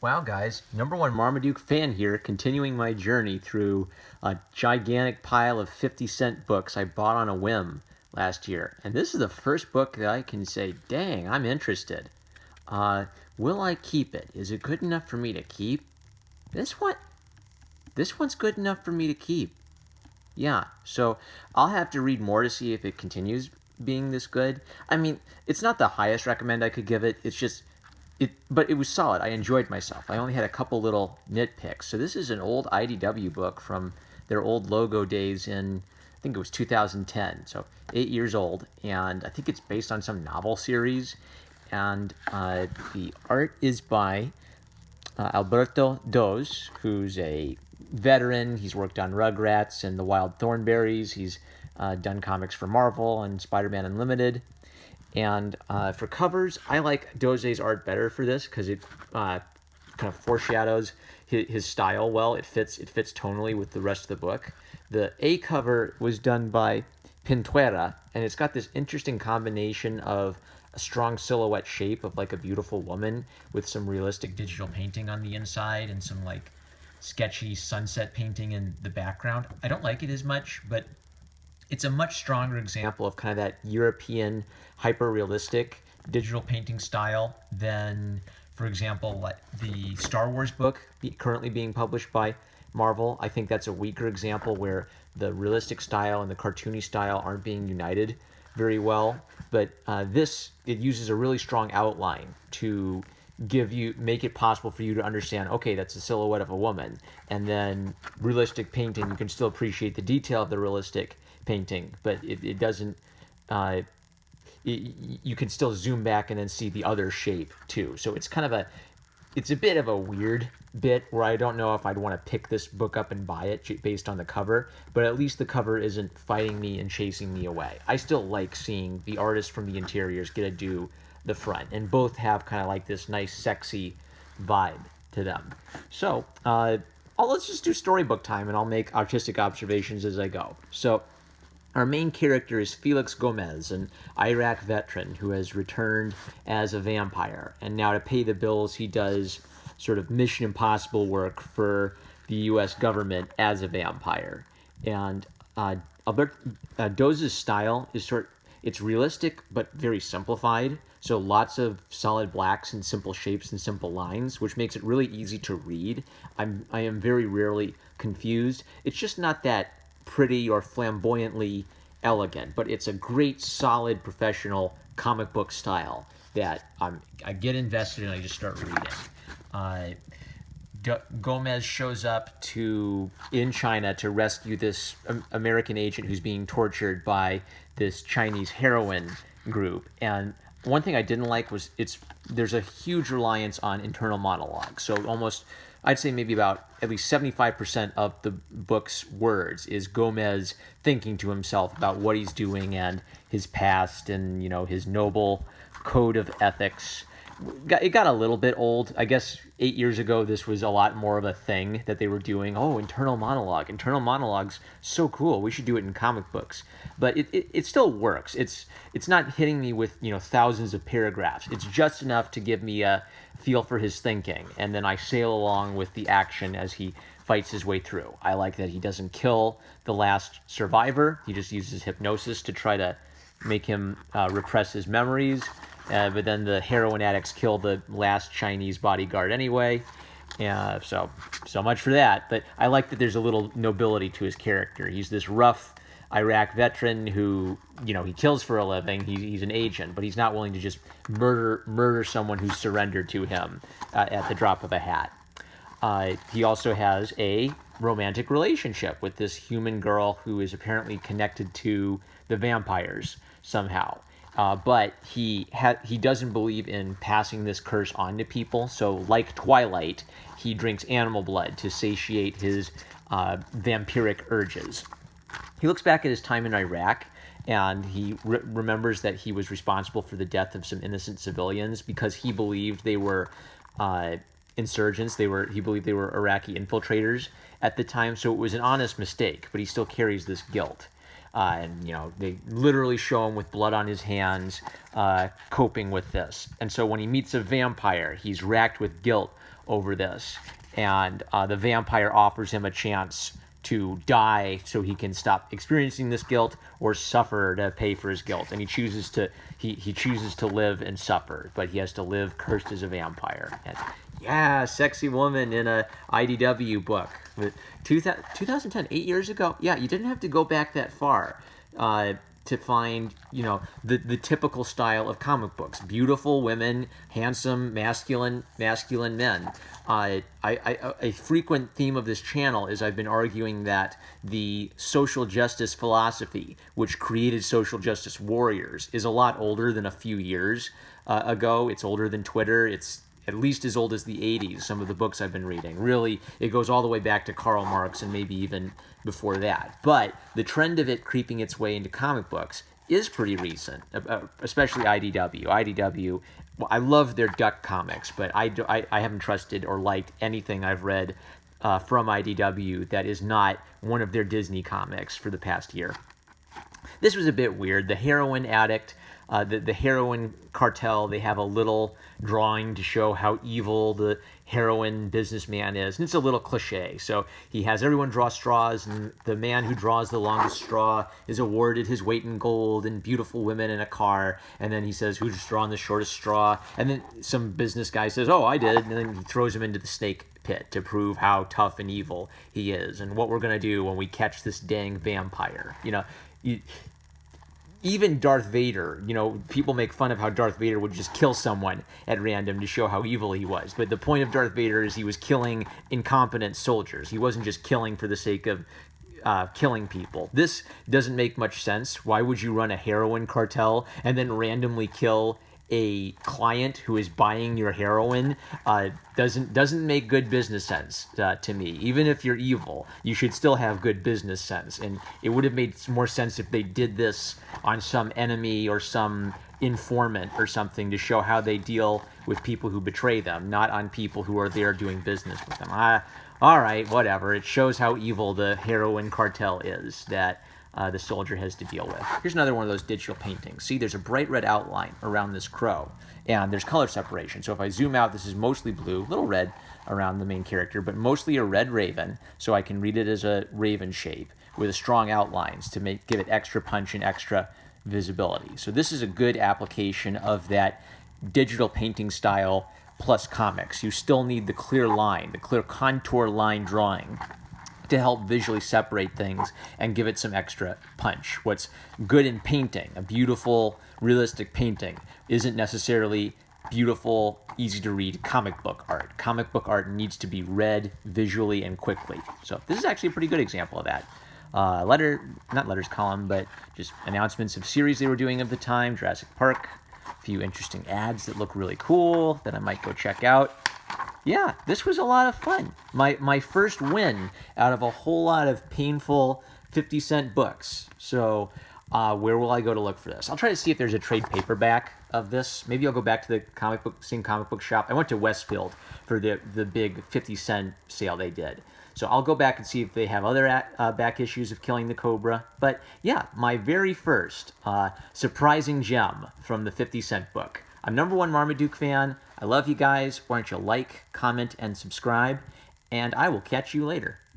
Wow, guys, #1 Marmaduke fan here, continuing my journey through a gigantic pile of 50-cent books I bought on a whim last year. And this is the first book that I can say, dang, I'm interested. Uh, will I keep it? Is it good enough for me to keep? This one, this one's good enough for me to keep. Yeah, so I'll have to read more to see if it continues being this good. I mean, it's not the highest recommend I could give it. It's just but it was solid. I enjoyed myself. I only had a couple little nitpicks. So this is an old IDW book from their old logo days in, I think it was 2010. So 8 years old, and I think it's based on some novel series. And the art is by Alberto Dos, who's a veteran. He's worked on Rugrats and The Wild Thornberrys. He's done comics for Marvel and Spider-Man Unlimited. And for covers, I like Doze's art better for this because it kind of foreshadows his style well. It fits tonally with the rest of the book. The A cover was done by Pintuera, and it's got this interesting combination of a strong silhouette shape of like a beautiful woman with some realistic digital painting on the inside and some like sketchy sunset painting in the background. I don't like it as much, but it's a much stronger example of kind of that European hyper-realistic digital painting style than, for example, like the Star Wars book currently being published by Marvel. I think that's a weaker example where the realistic style and the cartoony style aren't being united very well. But it uses a really strong outline to make it possible for you to understand, okay, that's a silhouette of a woman. And then realistic painting, you can still appreciate the detail of the realistic painting, but it doesn't, you can still zoom back and then see the other shape too. So it's a bit of a weird bit where I don't know if I'd want to pick this book up and buy it based on the cover, but at least the cover isn't fighting me and chasing me away. I still like seeing the artist from the interiors get to do the front, and both have kind of like this nice, sexy vibe to them. So, let's just do storybook time, and I'll make artistic observations as I go. So, our main character is Felix Gomez, an Iraq veteran who has returned as a vampire. And now to pay the bills, he does sort of Mission Impossible work for the U.S. government as a vampire. And Albert Doz's style is it's realistic but very simplified. So lots of solid blacks and simple shapes and simple lines, which makes it really easy to read. I am very rarely confused. It's just not that pretty or flamboyantly elegant, but it's a great, solid, professional comic book style that I get invested and I just start reading. Gomez shows up in China to rescue this American agent who's being tortured by this Chinese heroin group. And one thing I didn't like was there's a huge reliance on internal monologue. So almost, I'd say maybe about at least 75% of the book's words is Gomez thinking to himself about what he's doing and his past and, his noble code of ethics. It got a little bit old. I guess 8 years ago, this was a lot more of a thing that they were doing. Oh, internal monologue. Internal monologue's so cool. We should do it in comic books. But it still works. It's not hitting me with, thousands of paragraphs. It's just enough to give me a feel for his thinking. And then I sail along with the action as he fights his way through. I like that he doesn't kill the last survivor. He just uses hypnosis to try to make him repress his memories. But then the heroin addicts kill the last Chinese bodyguard anyway. So much for that. But I like that there's a little nobility to his character. He's this rough Iraq veteran who, he kills for a living. He's an agent, but he's not willing to just murder someone who's surrendered to him at the drop of a hat. He also has a romantic relationship with this human girl who is apparently connected to the vampires somehow. But he doesn't believe in passing this curse on to people. So like Twilight, he drinks animal blood to satiate his vampiric urges. He looks back at his time in Iraq, and he remembers that he was responsible for the death of some innocent civilians because he believed they were insurgents. He believed they were Iraqi infiltrators at the time. So it was an honest mistake, but he still carries this guilt. And they literally show him with blood on his hands, coping with this. And so when he meets a vampire, he's racked with guilt over this. And the vampire offers him a chance to die so he can stop experiencing this guilt, or suffer to pay for his guilt. And he chooses to live and suffer, but he has to live cursed as a vampire. And yeah, sexy woman in a IDW book. 2010, 8 years ago. Yeah, you didn't have to go back that far to find, the typical style of comic books. Beautiful women, handsome, masculine men. A frequent theme of this channel is I've been arguing that the social justice philosophy, which created social justice warriors, is a lot older than a few years ago. It's older than Twitter. It's at least as old as the 80s, some of the books I've been reading. Really, it goes all the way back to Karl Marx and maybe even before that. But the trend of it creeping its way into comic books is pretty recent, especially IDW. IDW, well, I love their Duck comics, but I haven't trusted or liked anything I've read from IDW that is not one of their Disney comics for the past year. This was a bit weird. The heroin addict, the heroin cartel, they have a little drawing to show how evil the heroin businessman is. And it's a little cliche. So he has everyone draw straws, and the man who draws the longest straw is awarded his weight in gold and beautiful women in a car. And then he says, who's drawn the shortest straw? And then some business guy says, oh, I did. And then he throws him into the snake pit to prove how tough and evil he is, and what we're going to do when we catch this dang vampire. Even Darth Vader, people make fun of how Darth Vader would just kill someone at random to show how evil he was. But the point of Darth Vader is he was killing incompetent soldiers. He wasn't just killing for the sake of killing people. This doesn't make much sense. Why would you run a heroin cartel and then randomly kill a client who is buying your heroin? Doesn't make good business sense to me. Even if you're evil, you should still have good business sense. And it would have made more sense if they did this on some enemy or some informant or something to show how they deal with people who betray them, not on people who are there doing business with them. All right, whatever. It shows how evil the heroin cartel is that the soldier has to deal with. Here's another one of those digital paintings. See, there's a bright red outline around this crow, and there's color separation. So if I zoom out, this is mostly blue, little red around the main character, but mostly a red raven, so I can read it as a raven shape with strong outlines to give it extra punch and extra visibility. So this is a good application of that digital painting style plus comics. You still need the clear line, the clear contour line drawing to help visually separate things and give it some extra punch. What's good in painting, a beautiful, realistic painting, isn't necessarily beautiful, easy to read comic book art. Comic book art needs to be read visually and quickly. So this is actually a pretty good example of that. Not letters column, but just announcements of series they were doing of the time, Jurassic Park, a few interesting ads that look really cool that I might go check out. Yeah, this was a lot of fun. My first win out of a whole lot of painful 50-cent books. So where will I go to look for this? I'll try to see if there's a trade paperback of this. Maybe I'll go back to the same comic book shop. I went to Westfield for the big 50-cent sale they did. So I'll go back and see if they have other back issues of Killing the Cobra. But yeah, my very first surprising gem from the 50-cent book. I'm #1 Marmaduke fan. I love you guys. Why don't you like, comment, and subscribe? And I will catch you later.